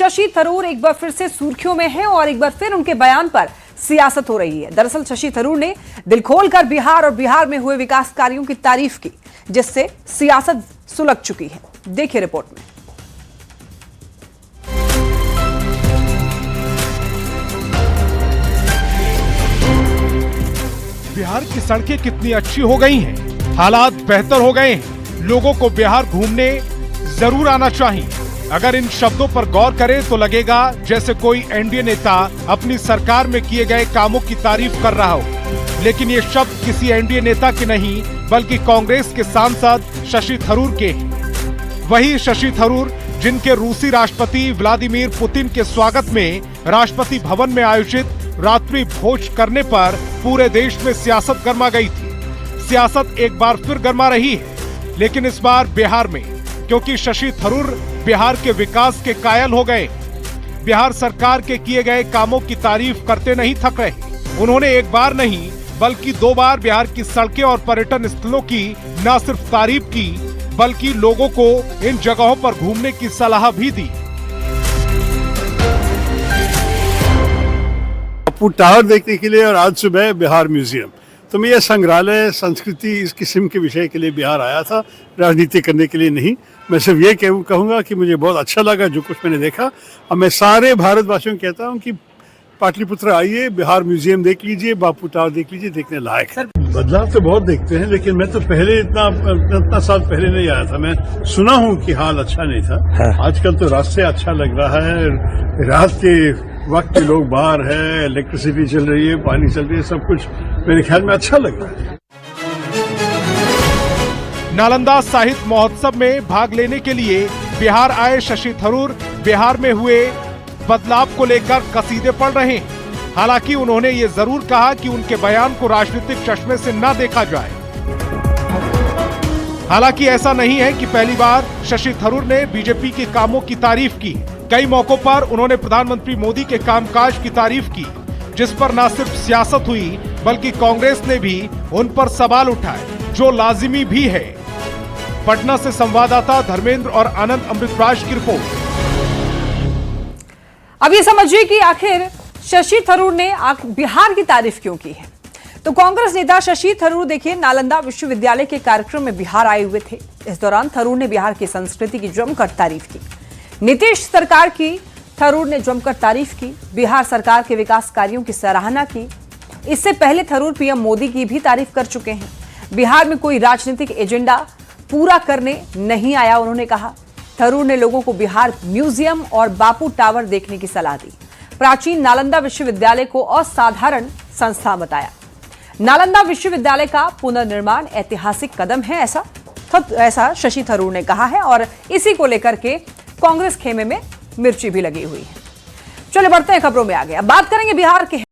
शशि थरूर एक बार फिर से सुर्खियों में हैं और एक बार फिर उनके बयान पर सियासत हो रही है। दरअसल शशि थरूर ने दिल खोलकर बिहार और बिहार में हुए विकास कार्यों की तारीफ की, जिससे सियासत सुलग चुकी है। देखिए रिपोर्ट में। बिहार की सड़कें कितनी अच्छी हो गई हैं, हालात बेहतर हो गए हैं, लोगों को बिहार घूमने जरूर आना चाहिए। अगर इन शब्दों पर गौर करें तो लगेगा जैसे कोई एनडीए नेता अपनी सरकार में किए गए कामों की तारीफ कर रहा हो, लेकिन ये शब्द किसी एनडीए नेता के नहीं बल्कि कांग्रेस के सांसद शशि थरूर के हैं। वही शशि थरूर जिनके रूसी राष्ट्रपति व्लादिमीर पुतिन के स्वागत में राष्ट्रपति भवन में आयोजित रात्रि भोज करने पर पूरे देश में सियासत गर्मा गई थी। सियासत एक बार फिर गर्मा रही है, लेकिन इस बार बिहार में, क्योंकि शशि थरूर बिहार के विकास के कायल हो गए। बिहार सरकार के किए गए कामों की तारीफ करते नहीं थक रहे। उन्होंने एक बार नहीं बल्कि 2 बार बिहार की सड़कें और पर्यटन स्थलों की न सिर्फ तारीफ की बल्कि लोगों को इन जगहों पर घूमने की सलाह भी दी। बापू टावर देखने के लिए और आज सुबह बिहार म्यूजियम, तो मैं ये संग्रहालय संस्कृति इस किस्म के विषय के लिए बिहार आया था, राजनीति करने के लिए नहीं। मैं सिर्फ ये कहूँगा कि मुझे बहुत अच्छा लगा जो कुछ मैंने देखा, और मैं सारे भारतवासियों को कहता हूँ कि पाटलिपुत्र आइए, बिहार म्यूजियम देख लीजिए, बापू टावर देख लीजिए, देखने लायक है। बदलाव तो बहुत देखते हैं, लेकिन मैं तो पहले इतना साल पहले नहीं आया था। मैं सुना हूँ कि हाल अच्छा नहीं था। आजकल तो रास्ते अच्छा लग रहा है, रात के वक्त लोग बाहर है, इलेक्ट्रिसिटी चल रही है, पानी चल रही है, सब कुछ मेरे ख्याल में अच्छा लग रहा है। नालंदा साहित्य महोत्सव में भाग लेने के लिए बिहार आए शशि थरूर बिहार में हुए बदलाव को लेकर कसीदे पढ़ रहे हैं। हालांकि उन्होंने ये जरूर कहा कि उनके बयान को राजनीतिक चश्मे से न देखा जाए। हालांकि ऐसा नहीं है कि पहली बार शशि थरूर ने बीजेपी के कामों की तारीफ की। कई मौकों पर उन्होंने प्रधानमंत्री मोदी के कामकाज की तारीफ की, जिस पर न सिर्फ सियासत हुई बल्कि कांग्रेस ने भी उन पर सवाल उठाए, जो लाजिमी भी है। पटना से संवाददाता धर्मेंद्र और आनंद अमृतराज की रिपोर्ट। अब ये समझिए कि आखिर शशि थरूर ने बिहार की तारीफ क्यों की है। तो कांग्रेस नेता शशि थरूर देखिए नालंदा विश्वविद्यालय के कार्यक्रम में बिहार आए हुए थे। इस दौरान थरूर ने बिहार की संस्कृति की जमकर तारीफ की। नीतीश सरकार की थरूर ने जमकर तारीफ की, बिहार सरकार के विकास कार्यों की सराहना की। इससे पहले थरूर पीएम मोदी की भी तारीफ कर चुके हैं। बिहार में कोई राजनीतिक एजेंडा पूरा करने नहीं आया, उन्होंने कहा। थरूर ने लोगों को बिहार म्यूजियम और बापू टावर देखने की सलाह दी। प्राचीन नालंदा विश्वविद्यालय को असाधारण संस्था बताया। नालंदा विश्वविद्यालय का पुनर्निर्माण ऐतिहासिक कदम है, ऐसा शशि थरूर ने कहा है, और इसी को लेकर के कांग्रेस खेमे में मिर्ची भी लगी हुई है। चलिए बढ़ते हैं खबरों में आगे। अब बात करेंगे बिहार के